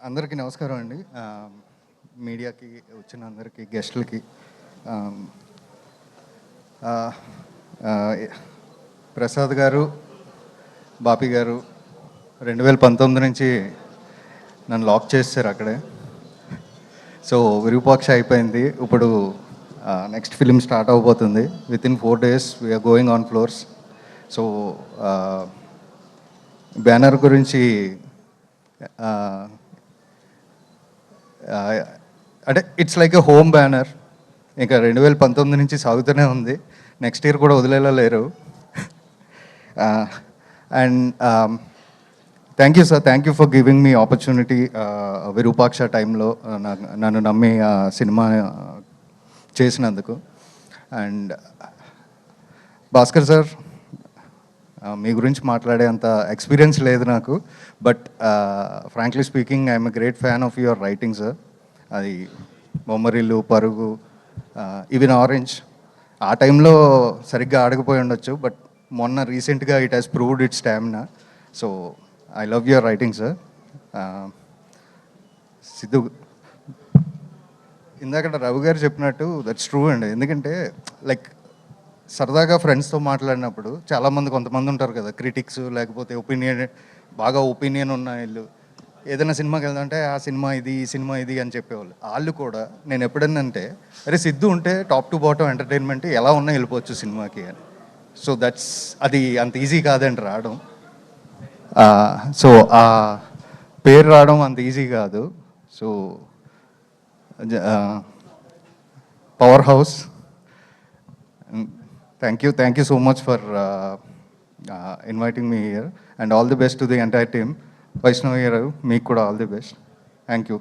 అందరికీ నమస్కారం అండి. మీడియాకి వచ్చిన అందరికీ, గెస్టులకి. ప్రసాద్ గారు, బాపి గారు 2019 నుంచి నన్ను లాక్ చేశారు అక్కడే. సో విరూపాక్ష అయిపోయింది. ఇప్పుడు నెక్స్ట్ ఫిలిం స్టార్ట్ అవబోతుంది. Within 4 days we're going on floors. So banner గురించి అంటే it's like a home banner. ఇంకా 2019 నుంచి సాగుతూనే ఉంది. నెక్స్ట్ ఇయర్ కూడా వదిలేలా లేరు. And thank you sir, thank you for giving me opportunity. Virupaksha టైంలో నన్ను నమ్మి సినిమా చేసినందుకు. అండ్ భాస్కర్ సార్, మీ గురించి మాట్లాడే అంత ఎక్స్పీరియన్స్ లేదు నాకు. But frankly speaking I'm a great fan of your writing sir. అది బొమ్మరిల్లు, పరుగు, ఈవెన్ ఆరెంజ్ ఆ టైంలో సరిగ్గా ఆడకపోయి ఉండొచ్చు. బట్ మొన్న రీసెంట్గా it has proved it stamina. So I love your writing sir. Siddhu, ఇందాక రవి గారు చెప్పినట్టు దట్స్ ట్రూ అండి. ఎందుకంటే లైక్ సరదాగా ఫ్రెండ్స్తో మాట్లాడినప్పుడు చాలామంది కొంతమంది ఉంటారు కదా, క్రిటిక్స్, లేకపోతే బాగా ఒపీనియన్ ఉన్న వీళ్ళు. ఏదైనా సినిమాకి వెళ్దామంటే ఆ సినిమా ఇది, ఈ సినిమా ఇది అని చెప్పేవాళ్ళు. వాళ్ళు కూడా నేను ఎప్పుడన్నా అంటే, అరే సిద్ధు ఉంటే టాప్ టు బాటమ్ ఎంటర్టైన్మెంట్ ఎలా ఉన్నా వెళ్ళిపోవచ్చు సినిమాకి అని. సో అది అంత ఈజీ కాదండి రావడం. సో ఆ పేరు రావడం అంత ఈజీ కాదు. So power house, thank you so much for inviting me here, and all the best to the entire team. Vaishnavi garu, meeku kuda all the best. Thank you.